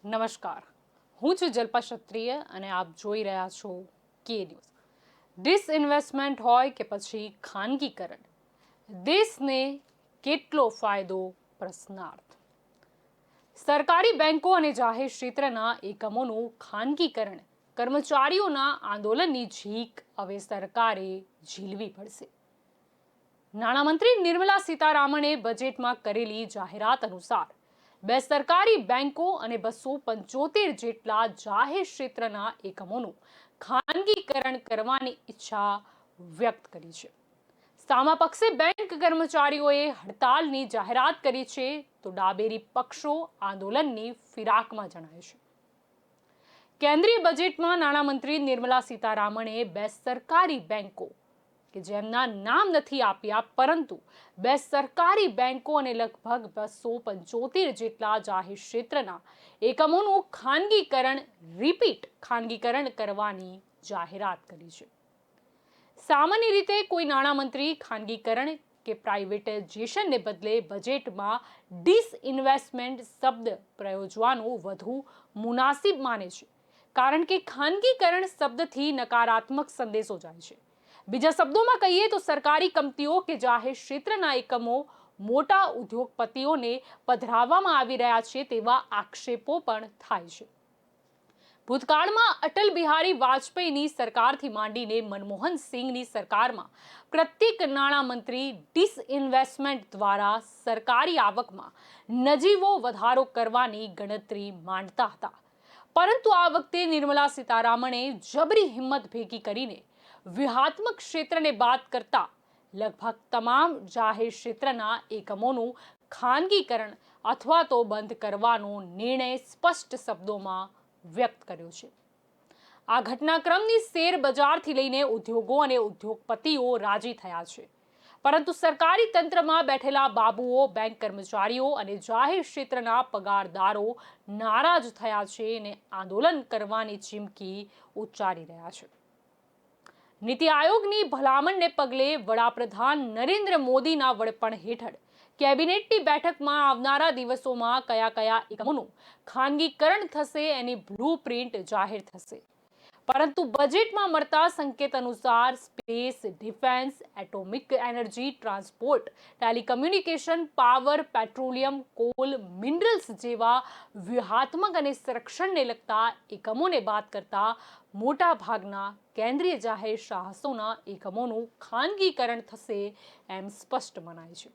નમસ્કાર, હું છું જલ્પા ક્ષત્રિય અને આપ જોઈ રહ્યા છો કે ન્યૂઝ. ડિસઇન્વેસ્ટમેન્ટ હોય કે પછી ખાનગીકરણ, દેશને કેટલો ફાયદો? પ્રશ્નાર્થ. સરકારી બેંકો અને જાહેર ક્ષેત્રના એકમોનું ખાનગીકરણ, કર્મચારીઓના આંદોલનની ઝીક હવે સરકારે ઝીલવી પડશે. નાણામંત્રી નિર્મલા સીતારામણે બજેટમાં કરેલી જાહેરાત અનુસાર બે સરકારી બેંકો અને 275 જેટલા જાહેર ક્ષેત્રના એકમોનું ખાનગીકરણ કરવાની ઈચ્છા વ્યક્ત કરી છે. સામા પક્ષે બેંક કર્મચારીઓએ હડતાલની જાહેરાત કરી છે, તો ડાબેરી પક્ષો આંદોલનની ફિરાકમાં જણાય છે. કેન્દ્રીય બજેટમાં નાણામંત્રી નિર્મલા સીતારામણે બે સરકારી બેંકો કે જેમના નામ નથી આપ્યા, પરંતુ બે સરકારી બેંકો અને લગભગ 275 જેટલા જાહેર ક્ષેત્રના એકમોનું ખાનગીકરણ કરવાની જાહેરાત કરી છે. સામાન્ય રીતે કોઈ નાણામંત્રી ખાનગીકરણ કે પ્રાઇવેટાઇઝેશનને બદલે બજેટમાં ડિસઇન્વેસ્ટમેન્ટ શબ્દ પ્રયોજવાનું વધુ મુનાસિબ માને છે, કારણ કે ખાનગીકરણ શબ્દથી નકારાત્મક સંદેશો જાય છે. બીજા શબ્દોમાં કહીએ તો સરકારી કંપનીઓ કે જાહેર ક્ષેત્રના એકમો મોટા ઉદ્યોગપતિઓને પધરાવવામાં આવી રહ્યા છે તેવા આક્ષેપો પણ થાય છે. ભૂતકાળમાં અટલ બિહારી વાજપેયીની સરકારથી માંડીને મનમોહન સિંહની સરકારમાં પ્રત્યેક નાણામંત્રી ડિસઇન્વેસ્ટમેન્ટ દ્વારા સરકારી આવકમાં નજીવો વધારો કરવાની ગણતરી માંડતા હતા. પરંતુ આ વખતે નિર્મલા સીતારામણે જબરી હિંમત ભેગી કરીને વ્યૂહાત્મક ક્ષેત્રને બાદ કરતા લગભગ તમામ જાહેર ક્ષેત્રના એકમોનું ખાનગીકરણ અથવા તો બંધ કરવાનો નિર્ણય સ્પષ્ટ શબ્દોમાં વ્યક્ત કર્યો છે. આ ઘટનાક્રમની શેર બજારથી લઈને ઉદ્યોગો અને ઉદ્યોગપતિઓ રાજી થયા છે, પરંતુ સરકારી તંત્રમાં બેઠેલા બાબુઓ, બેંક કર્મચારીઓ અને જાહેર ક્ષેત્રના પગારદારો નારાજ થયા છે અને આંદોલન કરવાની ચીમકી ઉચ્ચારી રહ્યા છે. નીતિ આયોગની ભલામણને પગલે વડાપ્રધાન નરેન્દ્ર મોદીના વડપણ હેઠળ કેબિનેટની બેઠકમાં આવનારા દિવસોમાં કયા એકમોનું ખાનગીકરણ થશે એની બ્લુપ્રિન્ટ જાહેર થશે. પરંતુ બજેટમાં મળતા સંકેત અનુસાર space, defence, atomic energy, transport, telecommunication, power, petroleum, call, minerals જેવા વ્યૂહાત્મક અને સંરક્ષણને લગતા એકમોને બાદ કરતા મોટા ભાગના કેન્દ્રીય જાહેર સાહસોના એકમોનું ખાનગીકરણ થશે એમ સ્પષ્ટ મનાય છે.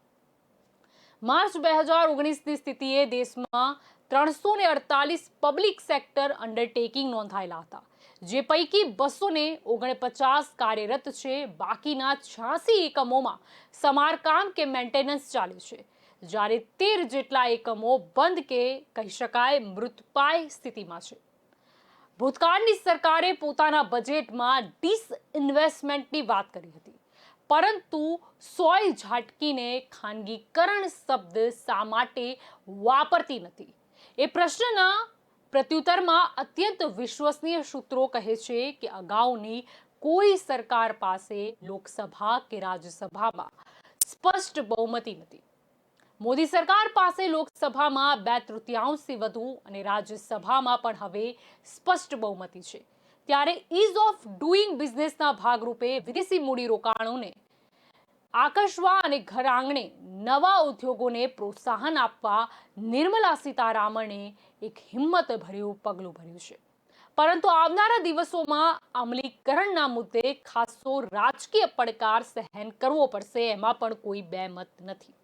માર્ચ 2019ની સ્થિતિએ દેશમાં 348 પબ્લિક સેક્ટર અંડરટેકિંગ નોંધાયેલા હતા, જે પૈકી 249 કાર્યરત છે. બાકીના 86 એકમોમાં સમારકામ કે મેન્ટેનન્સ ચાલે છે, જ્યારે 13 જેટલા એકમો બંધ કે કહી શકાય મૃતપાય સ્થિતિમાં છે. ભૂતકાળની સરકારે પોતાના બજેટમાં ડિસઇન્વેસ્ટમેન્ટની વાત કરી હતી, પરંતુ સોય ઝાટકીને ખાનગીકરણ શબ્દ શા માટે વાપરતી નથી એ પ્રશ્નના પ્રત્યુત્તરમાં અત્યંત વિશ્વસનીય સૂત્રો કહે છે કે અગાઉની કોઈ સરકાર પાસે લોકસભા કે રાજ્યસભામાં સ્પષ્ટ બહુમતી નથી. મોદી સરકાર પાસે લોકસભામાં 2/3થી વધુ અને રાજ્યસભામાં પણ હવે સ્પષ્ટ બહુમતી છે. ત્યારે ઇઝ ઓફ ડુઇંગ બિઝનેસના ભાગરૂપે વિદેશી મૂડીરોકાણોને આકર્ષવા અને ઘર આંગણે નવા ઉદ્યોગોને પ્રોત્સાહન આપવા નિર્મલા સીતારામણે એક હિંમતભર્યું પગલું ભર્યું છે. પરંતુ આવનારા દિવસોમાં અમલીકરણના મુદ્દે ખાસો રાજકીય પડકાર સહન કરવો પડશે, એમાં પણ કોઈ બેમત નથી.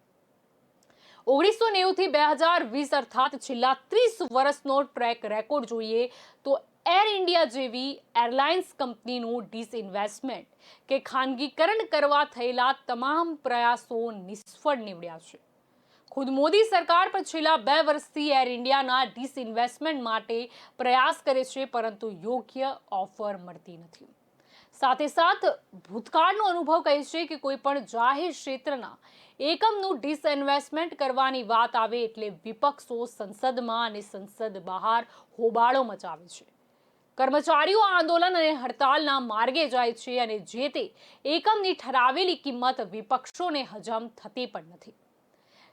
1990 થી 2020 અર્થાત છેલ્લા 30 વર્ષનો ટ્રેક રેકોર્ડ જોઈએ તો એર ઇન્ડિયા જેવી એરલાઇન્સ કંપનીનું ડિસઇન્વેસ્ટમેન્ટ કે ખાનગીકરણ કરવા થયેલા તમામ પ્રયાસો નિષ્ફળ નીવડ્યા છે. ખુદ મોદી સરકાર પણ છેલ્લા 2 વર્ષથી એર ઇન્ડિયાના ડિસઇન્વેસ્ટમેન્ટ માટે પ્રયાસ કરે છે, પરંતુ યોગ્ય ઓફર મળતી નથી. સાથે ભૂતકાળનો અનુભવ કહે છે કે કોઈ પણ જાહેર ક્ષેત્રના એકમનું ડિસઇન્વેસ્ટમેન્ટ કરવાની વાત આવે એટલે વિપક્ષો સંસદમાં અને સંસદ બહાર હોબાળો મચાવે છે. કર્મચારીઓ આંદોલન અને હડતાલના માર્ગે જાય છે અને જે તે એકમની ઠરાવેલી કિંમત વિપક્ષોને હજમ થતી પણ નથી.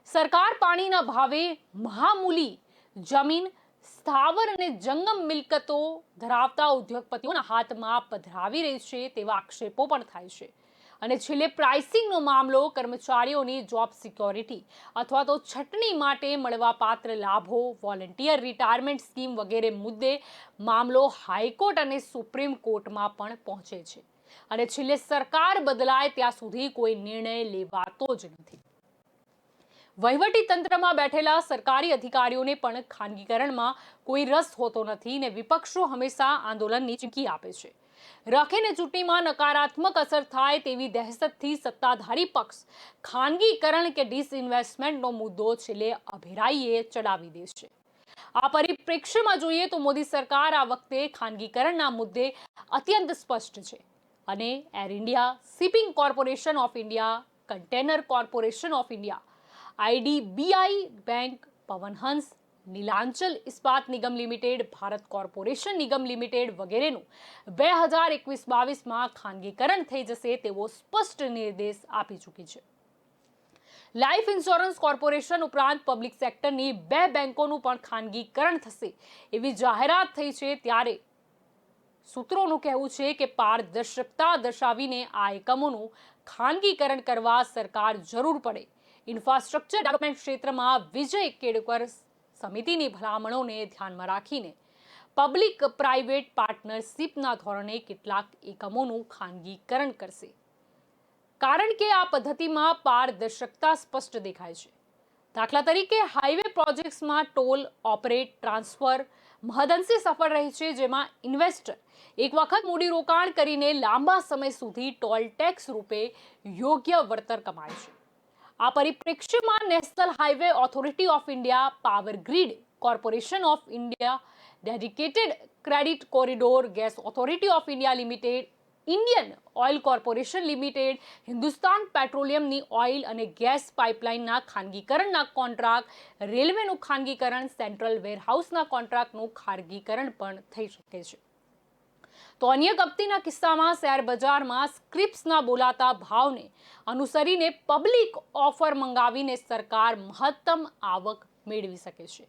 સરકાર પાણીના ભાવે મહામૂલી જમીન, સ્થાવર અને જંગમ મિલકતો ધરાવતા ઉદ્યોગપતિઓના હાથમાં પધરાવી રહી છે તેવા આક્ષેપો પણ થાય છે. અને છેલ્લે પ્રાઇસિંગનો મામલો કર્મચારીઓની જોબ સિક્યોરિટી અથવા તો છટણી માટે મળવાપાત્ર લાભો, વોલન્ટિયર રિટાયરમેન્ટ સ્કીમ વગેરે મુદ્દે મામલો હાઈકોર્ટ અને સુપ્રીમ કોર્ટમાં પણ પહોંચે છે. અને છેલ્લે સરકાર બદલાય ત્યાં સુધી કોઈ નિર્ણય લેવાતો જ નથી. વહીવટી તંત્રમાં બેઠેલા સરકારી અધિકારીઓને પણ ખાનગીકરણમાં કોઈ રસ હોતો નથી ને વિપક્ષો હંમેશા આંદોલનની ચીમકી આપે છે. રાખીને ચૂંટણીમાં નકારાત્મક અસર થાય તેવી દહેશતથી સત્તાધારી પક્ષ ખાનગીકરણ કે ડિસઇન્વેસ્ટમેન્ટનો મુદ્દો છેલ્લે અભેરાઈએ ચડાવી દે છે. આ પરિપ્રેક્ષ્યમાં જોઈએ તો મોદી સરકાર આ વખતે ખાનગીકરણના મુદ્દે અત્યંત સ્પષ્ટ છે અને Air India, Shipping Corporation of India, Container Corporation of India, IDBI Bank, Pawan Hans, Neelachal Ispat Nigam Limited, Bharat Corporation Nigam Limited વગેરેનું 2021-22માં ખાનગીકરણ થઈ જશે તેવો સ્પષ્ટ નિર્દેશ આપી ચૂકી છે. લાઈફ ઇન્સ્યોરન્સ કોર્પોરેશન ઉપરાંત પબ્લિક સેક્ટરની 2 બેંકોનું પણ ખાનગીકરણ થશે એવી જાહેરાત થઈ છે. ત્યારે સૂત્રોનું કહેવું છે કે પારદર્શકતા દર્શાવીને આ એકમોનું ખાનગીકરણ કરવા સરકાર જરૂર પડે ઇન્ફ્રાસ્ટ્રક્ચર ડેવલપમેન્ટ ક્ષેત્રમાં વિજય કેડકર સમિતિની ભલામણોને ધ્યાનમાં રાખીને પબ્લિક પ્રાઇવેટ પાર્ટનરશિપના ધોરણે કેટલાક એકમોનું ખાનગીકરણ કરશે. કારણ કે આ પદ્ધતિમાં પારદર્શકતા સ્પષ્ટ દેખાય છે. દાખલા તરીકે હાઈવે પ્રોજેક્ટ્સમાં ટોલ ઓપરેટ ટ્રાન્સફર મહદઅંશે સફળ રહી છે, જેમાં ઇન્વેસ્ટર એક વખત મૂડીરોકાણ કરીને લાંબા સમય સુધી ટોલ ટેક્સ રૂપે યોગ્ય વળતર કમાય છે. આ પરિપ્રેક્ષ્યમાં National Highway Authority of India, Power Grid Corporation of India, Dedicated Credit Corridor Gas Authority of India Limited, Indian Oil Corporation Limited, Hindustan પેટ્રોલિયમની ઓઇલ અને ગેસ પાઇપલાઇનના ખાનગીકરણના કોન્ટ્રાક્ટ, રેલવેનું ખાનગીકરણ, સેન્ટ્રલ વેરહાઉસના કોન્ટ્રાક્ટનું ખાનગીકરણ પણ થઈ શકે છે. તો અન્ય કપતીના કિસ્સામાં શેર બજારમાં સ્ક્રિપ્સના બોલાતા ભાવને અનુસરીને પબ્લિક ઓફર મંગાવીને સરકાર મહત્તમ આવક મેળવી શકે છે.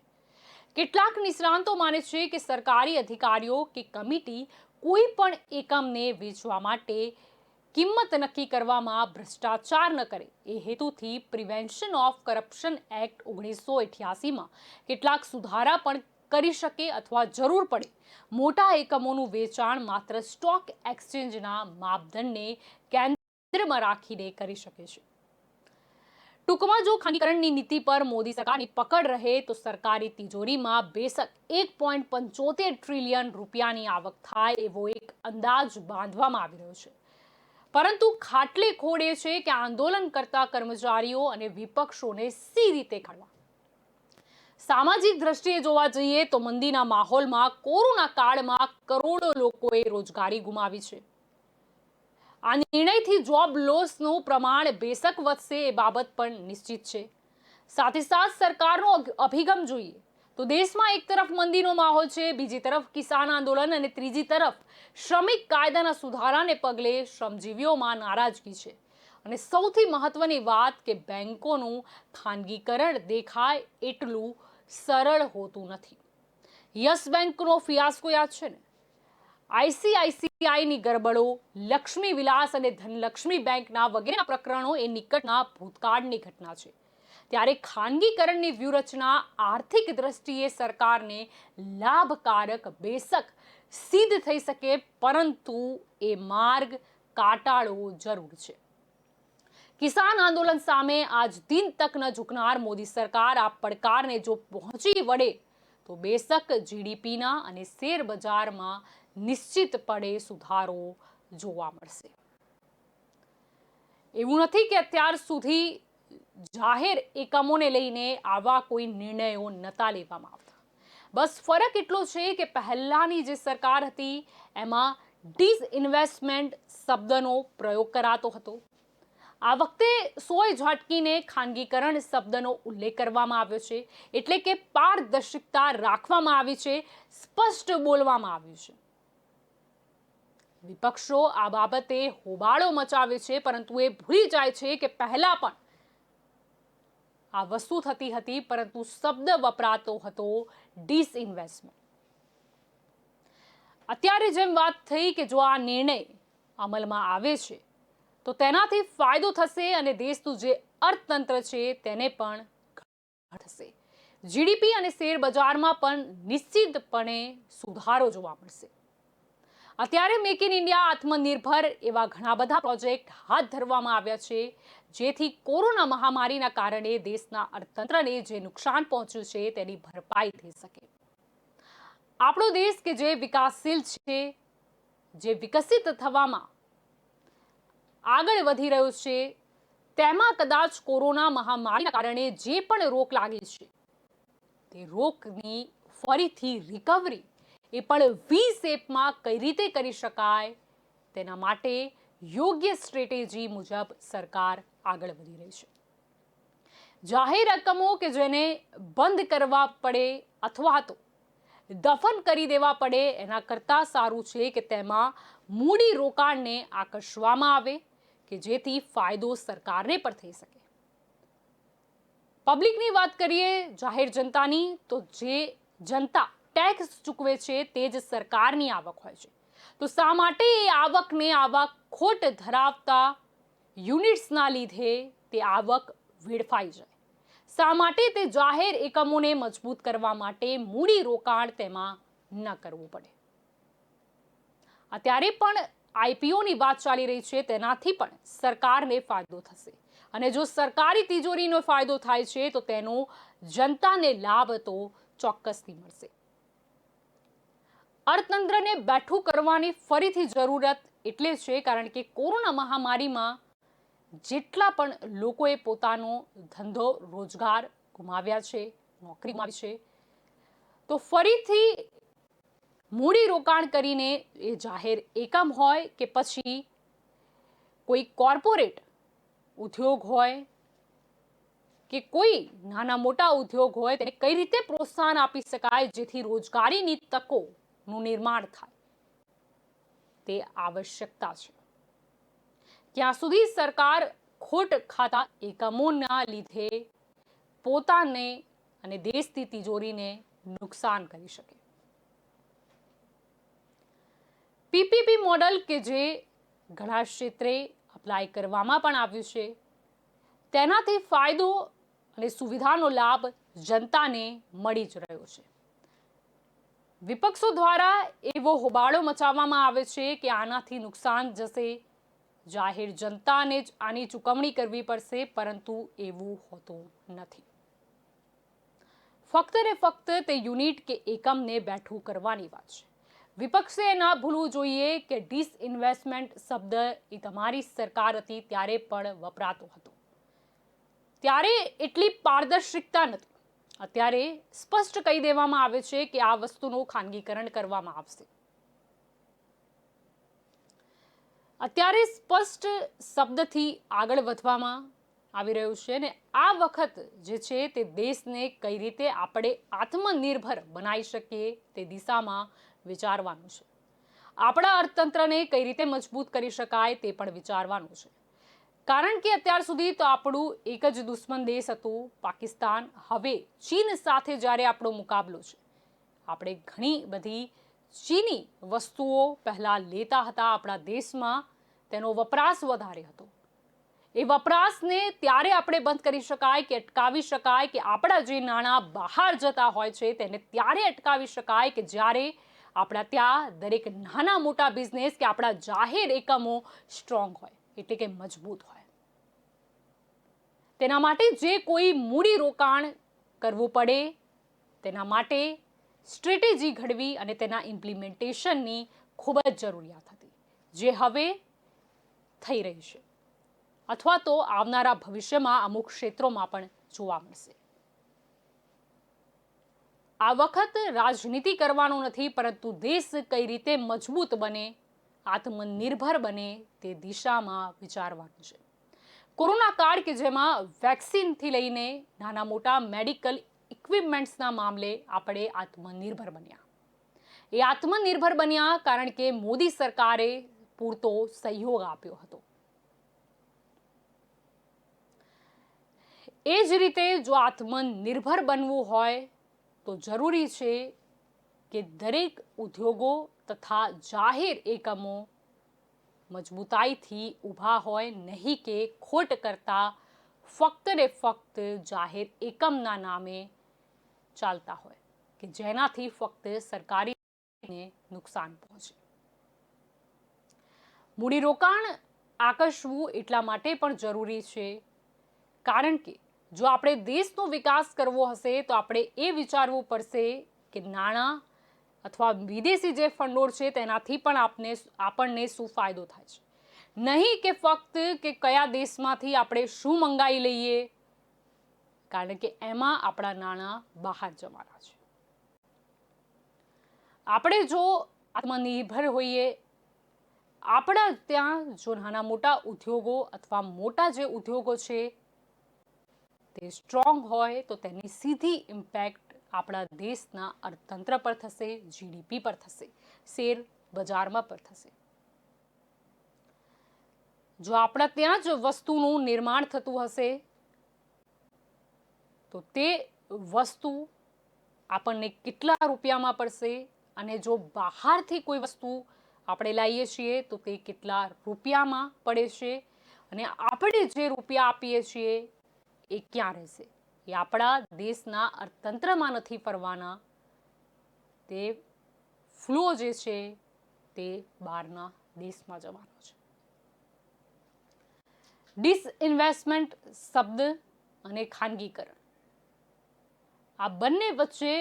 કેટલાક નિષ્ણાંતો માને છે કે સરકારી અધિકારીઓ કે કમિટી કોઈ પણ એકમને વેચવા માટે કિંમત નક્કી કરવામાં ભ્રષ્ટાચાર ન કરે એ હેતુથી પ્રિવેન્શન ઓફ કરપ્શન એક્ટ 1988માં કેટલાક સુધારા પણ કરી શકે અથવા જરૂર પડે મોટા એકમોનું વેચાણ માત્ર સ્ટોક એક્સચેન્જના માપદંડને કેન્દ્રમાં રાખીને કરી શકે છે. ટૂંકમાં જો ખાનગીકરણની નીતિ પર મોદી સરકારની પકડ રહે તો સરકારી તિજોરીમાં બેશક 1.75 ટ્રિલિયન રૂપિયાની આવક થાય એવો એક અંદાજ બાંધવામાં આવી રહ્યો છે. પરંતુ ખાટલે ખોડે છે કે આંદોલન કરતા કર્મચારીઓ અને વિપક્ષોને સી રીતે કાઢવા. સામાજિક દ્રષ્ટિએ જોવા જઈએ તો મંદીના માહોલમાં કોરોના કાળમાં કરોડો લોકોએ રોજગારી ગુમાવી છે. આ નિર્ણયથી જોબ લોસનું પ્રમાણ બેશક વધશે એ બાબત પણ નિશ્ચિત છે. સાથે સાથ સરકારનો અભિગમ જોઈએ તો દેશમાં એક તરફ મંદીનો માહોલ છે, બીજી તરફ કિસાન આંદોલન અને ત્રીજી તરફ શ્રમિક કાયદાના સુધારાને પગલે શ્રમજીવીઓમાં નારાજગી છે. અને સૌથી મહત્વની વાત કે બેંકોનું ખાનગીકરણ દેખાય એટલું સરળ હોતું નથી. યસ બેંકનો ફિયાસ્કો યાદ છે ને? આઈસીઆઈસીઆઈની ગરબડો, લક્ષ્મી વિલાસ અને ધનલક્ષ્મી બેંકના વગેરેના પ્રકરણો એ નિકટના ભૂતકાળની ઘટના છે. ત્યારે ખાનગીકરણની વ્યૂહરચના આર્થિક દ્રષ્ટિએ સરકારને લાભકારક બેશક સિદ્ધ થઈ શકે, પરંતુ એ માર્ગ કાટાળવો જરૂર છે. કિસાન આંદોલન સામે આજ દિન તક ન ઝૂકનાર મોદી સરકાર આ પડકારને જો પહોંચી વળે તો બેશક જીડીપીના અને શેર બજારમાં નિશ્ચિતપણે સુધારો જોવા મળશે. એવું નથી કે અત્યાર સુધી જાહેર એકમોને લઈને આવા કોઈ નિર્ણયો નહોતા લેવામાં આવતા. બસ ફરક એટલો છે કે પહેલાની જે સરકાર હતી એમાં ડિસઇન્વેસ્ટમેન્ટ શબ્દનો પ્રયોગ કરાતો હતો. આ વખતે સોય ઝાટકીને ખાનગીકરણ શબ્દનો ઉલ્લેખ કરવામાં આવ્યો છે, એટલે કે પારદર્શકતા રાખવામાં આવી છે, સ્પષ્ટ બોલવામાં આવ્યું છે. વિપક્ષો આ બાબતે હોબાળો મચાવે છે, પરંતુ એ ભૂલી જાય છે કે પહેલા પણ આ વસ્તુ થતી હતી, પરંતુ શબ્દ વપરાતો હતો ડિસઇન્વેસ્ટમેન્ટ. અત્યારે જેમ વાત થઈ કે જો આ નિર્ણય અમલમાં આવે છે તો તેનાથી ફાયદો થશે અને દેશનું જે અર્થતંત્ર છે તેને પણ થશે. જીડીપી અને શેર બજારમાં પણ નિશ્ચિતપણે સુધારો જોવા મળશે. અત્યારે મેક ઇન ઇન્ડિયા, આત્મનિર્ભર એવા ઘણા બધા પ્રોજેક્ટ હાથ ધરવામાં આવ્યા છે, જેથી કોરોના મહામારીના કારણે દેશના અર્થતંત્રને જે નુકસાન પહોંચ્યું છે તેની ભરપાઈ થઈ શકે. આપણો દેશ કે જે વિકાસશીલ છે, જે વિકસિત થવામાં આગળ વધી રહ્યો છે, તેમાં કદાચ કોરોના મહામારીના કારણે જે પણ રોક લાગી છે તે રોકની ફરીથી રિકવરી એ પણ વી શેપમાં કઈ રીતે કરી શકાય તેના માટે યોગ્ય સ્ટ્રેટેજી મુજબ સરકાર આગળ વધી રહી છે. જાહેર રકમો કે જેને બંધ કરવા પડે અથવા તો દફન કરી દેવા પડે એના કરતાં સારું છે કે તેમાં મૂડી રોકાણને આકર્ષવામાં આવે કે જેથી ફાયદો સરકારને પણ થઈ શકે. પબ્લિકની વાત કરીએ, જાહેર જનતાની, તો જે જનતા ટેક્સ ચૂકવે છે તે જ સરકારની આવક હોય છે. તો શા માટે એ આવકને આવા ખોટ ધરાવતા યુનિટ્સના લીધે તે આવક વેડફાઈ જાય? શા માટે તે જાહેર એકમોને મજબૂત કરવા માટે મૂડી રોકાણ તેમાં ન કરવું પડે? અત્યારે પણ આઈપીઓની વાત ચાલી રહી છે, તેનાથી પણ સરકારને ફાયદો થશે. અને જો સરકારી તિજોરીનો ફાયદો થાય છે તો તેનો જનતાને લાભ તો ચોક્કસથી મળશે. અર્થતંત્રને બેઠું કરવાની ફરીથી જરૂરત એટલે છે કારણ કે કોરોના મહામારીમાં જેટલા પણ લોકોએ પોતાનો ધંધો રોજગાર ગુમાવ્યા છે, નોકરી ગુમાવી છે, તો ફરીથી મૂડી રોકાણ કરીને એ જાહેર એકમ હોય કે પછી કોઈ કોર્પોરેટ ઉદ્યોગ હોય કે કોઈ નાના મોટા ઉદ્યોગ હોય, તેને કઈ રીતે પ્રોત્સાહન આપી શકાય જેથી રોજગારીની તકોનું નિર્માણ થાય તે આવશ્યકતા છે. ક્યાં સુધી સરકાર ખોટ ખાતા એકમોના લીધે પોતાને અને દેશની તિજોરીને નુકસાન કરી શકે? પીપીપી મોડલ કે જે ઘણા ક્ષેત્રે અપ્લાય કરવામાં પણ આવ્યું છે, તેનાથી ફાયદો અને સુવિધાનો લાભ જનતાને મળી જ રહ્યો છે. વિપક્ષો દ્વારા એવો હોબાળો મચાવવામાં આવે છે કે આનાથી નુકસાન જશે, જાહેર જનતાને જ આની ચૂકવણી કરવી પડશે, પરંતુ એવું હોતું નથી. ફક્ત ને ફક્ત તે યુનિટ કે એકમને બેઠું કરવાની વાત છે. વિપક્ષે ના ભૂલવું જોઈએ કે ડિસઇન્વેસ્ટમેન્ટ શબ્દ એ તમારી સરકાર હતી ત્યારે પણ વપરાતો હતો. ત્યારે એટલી પારદર્શિકતા નથી. અત્યારે સ્પષ્ટ કહી દેવામાં આવે છે કે આ વસ્તુનું ખાનગીકરણ કરવામાં આવશે. અત્યારે સ્પષ્ટ શબ્દથી આગળ વધવામાં આવી રહ્યું છે અને આ વખત જે છે તે દેશને કઈ રીતે આપણે આત્મનિર્ભર બનાવી શકીએ તે દિશામાં વિચારવાનું છે. આપણા અર્થતંત્રને કઈ રીતે મજબૂત કરી શકાય તે પણ વિચારવાનું છે. કારણ કે અત્યાર સુધી તો આપણું એક જ દુશ્મન દેશ હતું, પાકિસ્તાન. હવે ચીન સાથે જ્યારે આપણો મુકાબલો છે, આપણે ઘણી બધી ચીની વસ્તુઓ પહેલા લેતા હતા આપણા દેશમાં, તેનો વપરાશ વધારે હતો. એ વપરાશને ત્યારે આપણે બંધ કરી શકાય કે અટકાવી શકાય કે આપણા જે નાણાં બહાર જતા હોય છે તેને ત્યારે અટકાવી શકાય કે જ્યારે આપણા ત્યાં દરેક નાના મોટા બિઝનેસ કે આપણા જાહેર એકમો સ્ટ્રોંગ હોય, એટલે કે મજબૂત હોય. તેના માટે જે કોઈ મૂડી રોકાણ કરવું પડે તેના માટે સ્ટ્રેટેજી ઘડવી અને તેના ઇમ્પ્લિમેન્ટેશનની ખૂબ જ જરૂરિયાત હતી, જે હવે થઈ રહી છે અથવા તો આવનારા ભવિષ્યમાં અમુક ક્ષેત્રોમાં પણ જોવા મળશે. આ વખત રાજનીતિ કરવાનો નથી, પરંતુ દેશ કઈ રીતે મજબૂત બને, આત્મનિર્ભર બને તે દિશામાં વિચારવાનું છે. કોરોના કાળ કે જેમાં વેક્સિનથી લઈને નાના મોટા મેડિકલ ઇક્વિપમેન્ટ્સના મામલે આપણે આત્મનિર્ભર બન્યા. એ આત્મનિર્ભર બન્યા કારણ કે મોદી સરકારે પૂરતો સહયોગ આપ્યો હતો. એ જ રીતે જો આત્મનિર્ભર બનવું હોય તો જરૂરી છે કે દરેક ઉદ્યોગો તથા જાહેર એકમો મજબૂતાઈથી ઊભા હોય, નહીં કે ખોટ કરતા ફક્ત ને ફક્ત જાહેર એકમના નામે ચાલતા હોય કે જેનાથી ફક્ત સરકારીને નુકસાન પહોંચે. મૂડીરોકાણ આકર્ષવું એટલા માટે પણ જરૂરી છે કારણ કે જો આપણે દેશનો વિકાસ કરવો હશે તો આપણે એ વિચારવું પડશે કે નાણાં અથવા વિદેશી જે ફંડોળ છે તેનાથી પણ આપણને શું ફાયદો થાય છે, નહીં કે ફક્ત કે કયા દેશમાંથી આપણે શું મંગાવી લઈએ, કારણ કે એમાં આપણા નાણાં બહાર જવાના છે. આપણે જો આત્મનિર્ભર હોઈએ, આપણા ત્યાં જો નાના મોટા ઉદ્યોગો અથવા મોટા જે ઉદ્યોગો છે તે સ્ટ્રોંગ હોય તો તેની સીધી ઇમ્પેક્ટ આપણા દેશના અર્થતંત્ર પર થશે, જીડીપી પર થશે, શેર બજારમાં પર થશે. જો આપણા ત્યાં જ વસ્તુનું નિર્માણ થતું હશે તો તે વસ્તુ આપણને કેટલા રૂપિયામાં પડશે, અને જો બહારથી કોઈ વસ્તુ આપણે લાવીએ છીએ તો તે કેટલા રૂપિયામાં પડે છે, અને આપણે જે રૂપિયા આપીએ છીએ એ ક્યાં રહેશે, એ આપણા દેશના અર્થતંત્રમાં નથી ફરવાના, તે ફ્લો જે છે તે બહારના દેશમાં જવાનો છે. ડિસઇન્વેસ્ટમેન્ટ શબ્દ અને ખાનગીકરણ, આ બંને વચ્ચે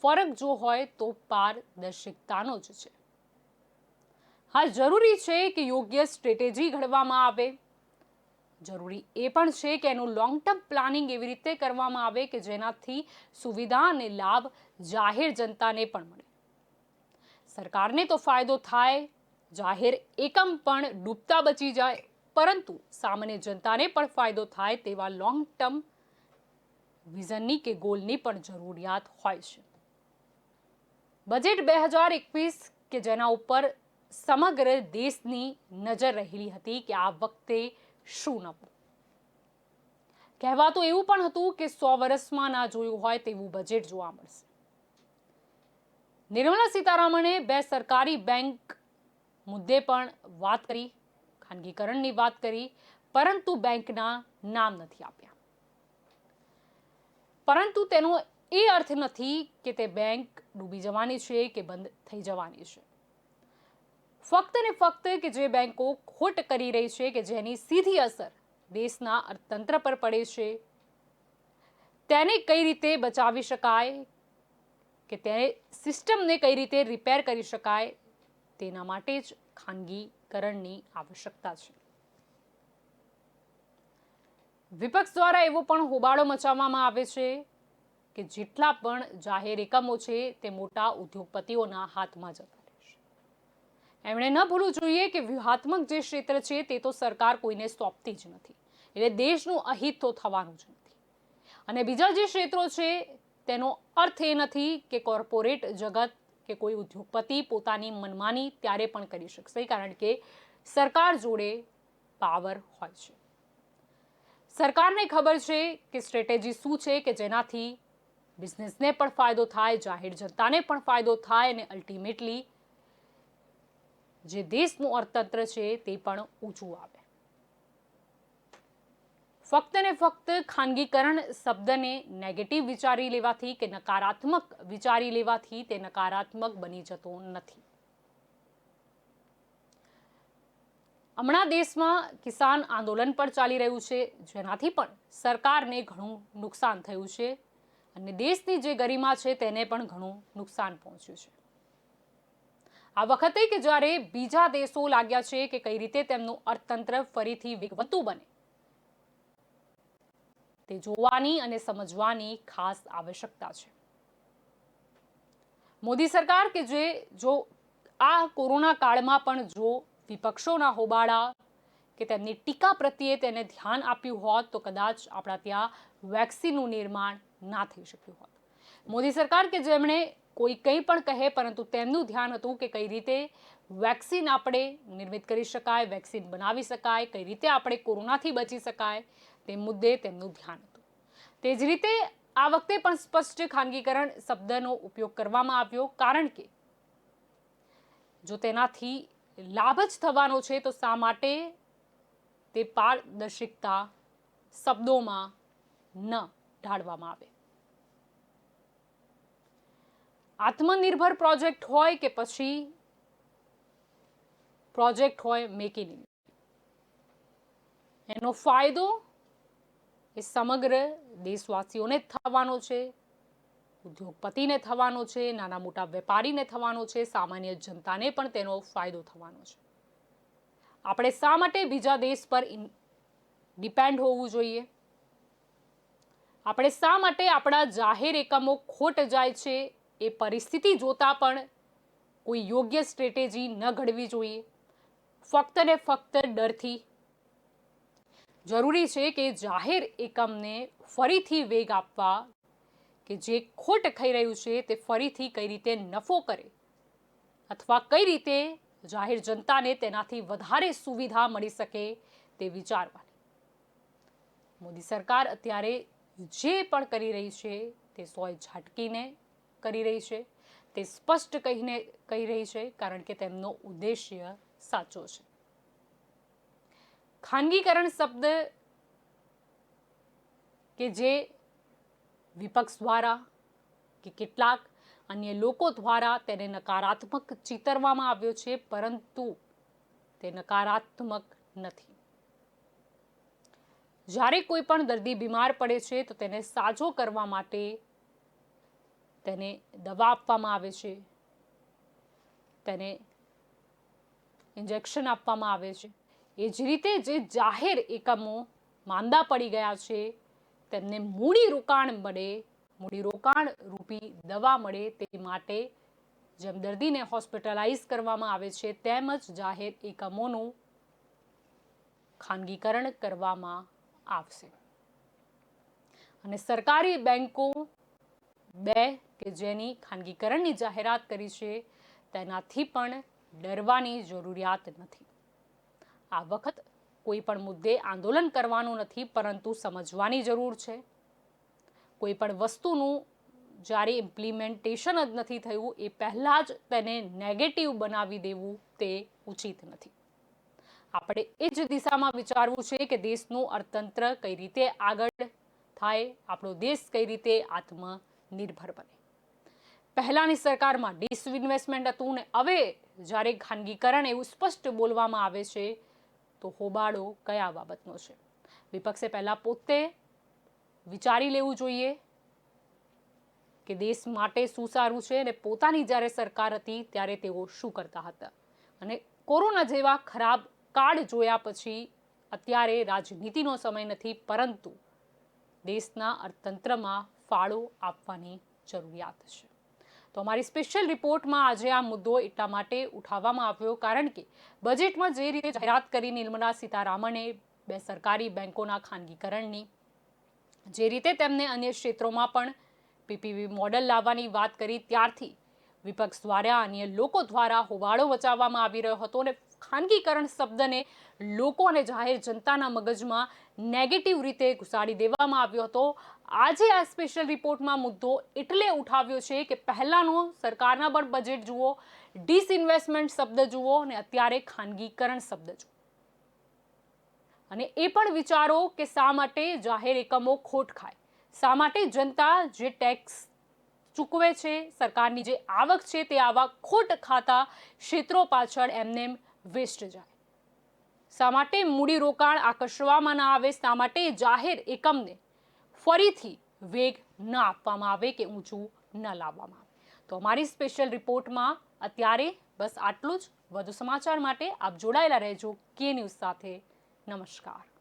ફરક જો હોય તો પારદર્શિકતાનો જ છે. હા, જરૂરી છે કે યોગ્ય સ્ટ્રેટેજી ઘડવામાં આવે, જરૂરી એ પણ છે કે એનું લોંગ ટર્મ પ્લાનિંગ એવી રીતે કરવામાં આવે કે જેનાથી સુવિધા અને લાભ જાહેર જનતાને પણ મળે. સરકારને તો ફાયદો થાય, જાહેર એકમ પણ ડૂબતા બચી જાય, પરંતુ સામાન્ય જનતાને પણ ફાયદો થાય તેવા લોંગ ટર્મ વિઝનની કે ગોલની પણ જરૂરિયાત હોય છે. બજેટ 2021 કે જેના ઉપર સમગ્ર દેશની નજર રહેલી હતી કે આ વખતે શું નવું. કહેવાતું એવું પણ હતું કે 100 વર્ષમાં ના જોયું હોય તેવું બજેટ જોવા મળશે. નિર્મલા સીતારામણે 2 સરકારી બેંક મુદ્દે પણ વાત કરી, ખાનગીકરણની વાત કરી, પરંતુ બેંકના નામ નથી આપ્યા. પરંતુ તેનો એ અર્થ નથી કે તે બેંક ડૂબી જવાની છે કે બંધ થઈ જવાની છે. ફક્ત ને ફક્ત કે જે બેંકો ખોટ કરી રહી છે કે જેની સીધી અસર દેશના અર્થતંત્ર પર પડે છે તેને કઈ રીતે બચાવી શકાય, કે તે સિસ્ટમને કઈ રીતે રિપેર કરી શકાય, તેના માટે જ ખાનગીકરણની આવશ્યકતા છે. વિપક્ષ દ્વારા એવો પણ હોબાળો મચાવવામાં આવે છે કે જેટલા પણ જાહેર એકમો છે તે મોટા ઉદ્યોગપતિઓના હાથમાં જતા રહેશે. એમણે ન ભૂલવું જોઈએ કે વ્યૂહાત્મક જે ક્ષેત્ર છે તે તો સરકાર કોઈને સોંપતી જ નથી, એટલે દેશનું અહિત તો થવાનું જ નથી. અને બીજા જે ક્ષેત્રો છે તેનો અર્થ એ નથી કે કોર્પોરેટ જગત કે કોઈ ઉદ્યોગપતિ પોતાની મનમાની ત્યારે પણ કરી શકશે, કારણ કે સરકાર જોડે પાવર હોય છે. સરકારને ખબર છે કે સ્ટ્રેટેજી શું છે કે જેનાથી બિઝનેસને પણ ફાયદો થાય, જાહેર જનતાને પણ ફાયદો થાય, અને અલ્ટિમેટલી જે દેશનું અર્થતંત્ર છે તે પણ ઊંચું આવે. ફક્ત ને ફક્ત ખાનગીકરણ શબ્દને નેગેટિવ વિચારી લેવાથી કે નકારાત્મક વિચારી લેવાથી તે નકારાત્મક બની જતો નથી. હમણાં દેશમાં કિસાન આંદોલન પણ ચાલી રહ્યું છે, જેનાથી પણ સરકારને ઘણું નુકસાન થયું છે, અને દેશની જે ગરિમા છે તેને પણ ઘણું નુકસાન પહોંચ્યું છે. આ વખતે કે જ્યારે બીજા દેશો લાગ્યા છે કે કઈ રીતે તેમનું અર્થતંત્ર ફરીથી વિકસતું બને, તે જોવાની અને સમજવાની ખાસ આવશ્યકતા છે. મોદી સરકાર કે જો આ કોરોના કાળમાં પણ જો વિપક્ષોના હોબાળા કે તેમની ટીકા પ્રત્યે તેને ધ્યાન આપ્યું હોત તો કદાચ આપણા ત્યાં વેક્સિનનું નિર્માણ ના થઈ શક્યું હોત. મોદી સરકાર કે જેમણે કોઈ કંઈ પણ કહે, પરંતુ તેમનું ધ્યાન હતું કે કઈ રીતે વેક્સિન આપણે નિર્મિત કરી શકાય, વેક્સિન બનાવી શકાય, કઈ રીતે આપણે કોરોનાથી બચી શકાય, તે મુદ્દે તેમનું ધ્યાન હતું. તે જ રીતે આ વખતે પણ સ્પષ્ટ ખાનગીકરણ શબ્દનો ઉપયોગ કરવામાં આવ્યો, કારણ કે જો તેનાથી લાભ જ થવાનો છે તો શા માટે તે પારદર્શિકતા શબ્દોમાં ન ઢાળવામાં આવે. આત્મનિર્ભર પ્રોજેક્ટ હોય કે પછી પ્રોજેક્ટ હોય મેક ઇન ઇન્ડિયા, એનો ફાયદો એ સમગ્ર દેશવાસીઓને જ થવાનો છે, ઉદ્યોગપતિને થવાનો છે, નાના મોટા વેપારીને થવાનો છે, સામાન્ય જનતાને પણ તેનો ફાયદો થવાનો છે. આપણે શા માટે બીજા દેશ પર ડિપેન્ડ હોવું જોઈએ? આપણે શા માટે આપણા જાહેર એકમો ખોટ જાય છે એ પરિસ્થિતિ જોતા પણ કોઈ યોગ્ય સ્ટ્રેટેજી ન ઘડવી જોઈએ? ફક્ત ને ફક્ત ડરથી? જરૂરી છે કે જાહેર એકમને ફરીથી વેગ આપવા, કે જે ખોટ ખાઈ રહ્યું છે તે ફરીથી કઈ રીતે નફો કરે અથવા કઈ રીતે જાહેર જનતાને તેનાથી વધારે સુવિધા મળી શકે તે વિચારવાની. મોદી સરકાર અત્યારે જે પણ કરી રહી છે તે સોય ઝાટકીને કરી રહી છે, તે સ્પષ્ટ કહીને કહી રહી છે, કારણ કે તેમનો ઉદ્દેશ્ય સાચો છે. ખાનગીકરણ શબ્દ કે જે વિપક્ષ દ્વારા કે કેટલાક અન્ય લોકો દ્વારા તેને નકારાત્મક ચિતરવામાં આવ્યો છે, પરંતુ તે નકારાત્મક નથી. જ્યારે કોઈ પણ દર્દી બીમાર પડે છે તો તેને સાજો કરવા માટે તેને દવા આપવામાં આવે છે, તેને ઇન્જેક્શન આપવામાં આવે છે. એ જ રીતે જે જાહેર એકમો માંદા પડી ગયા છે તેમને મૂડી રોકાણ મળે, મૂડી રોકાણ રૂપી દવા મળે, તે માટે જેમ દર્દીને હોસ્પિટલાઇઝ કરવામાં આવે છે તેમ જ જાહેર એકમોનું ખાનગીકરણ કરવામાં આવશે. અને સરકારી બેંકો બે કે જેની ખાનગીકરણની જાહેરાત કરી છે તેનાથી પણ ડરવાની જરૂરિયાત નથી. આ વખત કોઈ પણ મુદ્દે આંદોલન કરવાનું નથી, પરંતુ સમજવાની જરૂર છે. કોઈ પણ વસ્તુનું જ્યારે ઇમ્પ્લિમેન્ટેશન જ નથી થયું એ પહેલાં જ તેને નેગેટિવ બનાવી દેવું તે ઉચિત નથી. આપણે એ જ દિશામાં વિચારવું છે કે દેશનું અર્થતંત્ર કઈ રીતે આગળ થાય, આપણો દેશ કઈ રીતે આત્મનિર્ભર બને. પહેલાની સરકારમાં ડિસઇન્વેસ્ટમેન્ટ હતું ને હવે જ્યારે ખાનગીકરણ એવું સ્પષ્ટ બોલવામાં આવે છે તો હોબાળો કયા બાબતનો છે? વિપક્ષે પહેલા પોતે વિચારી લેવું જોઈએ કે દેશ માટે શું સારું છે, અને પોતાની જ્યારે સરકાર હતી ત્યારે તેઓ શું કરતા હતા. અને કોરોના જેવા ખરાબ કાળ જોયા પછી અત્યારે રાજનીતિનો સમય નથી, પરંતુ દેશના અર્થતંત્રમાં ફાળો આપવાની જરૂરિયાત છે. તો અમારી સ્પેશિયલ રિપોર્ટમાં આજે આ મુદ્દો એટલા માટે ઉઠાવવામાં આવ્યો કારણ કે બજેટમાં જે રીતે જાહેરાત કરી નિર્મલા સીતારામણે બે સરકારી બેંકોના ખાનગીકરણની, જે રીતે તેમને અન્ય ક્ષેત્રોમાં પણ પીપીપી મોડેલ લાવવાની વાત કરી, ત્યારથી વિપક્ષ દ્વારા અન્ય લોકો દ્વારા હોબાળો મચાવવામાં આવી રહ્યો હતો અને ખાનગીકરણ શબ્દને લોકો અને જાહેર જનતાના મગજમાં નેગેટિવ રીતે ઘુસાડી દેવામાં આવ્યો હતો. આજે આ સ્પેશિયલ રિપોર્ટમાં મુદ્દો એટલે ઉઠાવ્યો છે કે પહેલાનો સરકારના પણ બજેટ જુઓ, ડિસઇન્વેસ્ટમેન્ટ શબ્દ જુઓ અને અત્યારે ખાનગીકરણ શબ્દ જુઓ, અને એ પણ વિચારો કે શા માટે જાહેર એકમો ખોટ ખાય, શા માટે જનતા જે ટેક્સ ચૂકવે છે, સરકારની જે આવક છે તે આવા ખોટ ખાતા ક્ષેત્રો પાછળ એમને વેસ્ટ જાય, શા માટે મૂડીરોકાણ આકર્ષવામાં ના આવે, શા માટે જાહેર એકમને ફરીથી વેગ ન આપવામાં આવે કે ઊંચું ન લાવવામાં આવે. તો અમારી સ્પેશિયલ રિપોર્ટમાં અત્યારે બસ આટલું જ. વધુ સમાચાર માટે આપ જોડાયેલા રહેજો કે ન્યૂઝ સાથે. નમસ્કાર.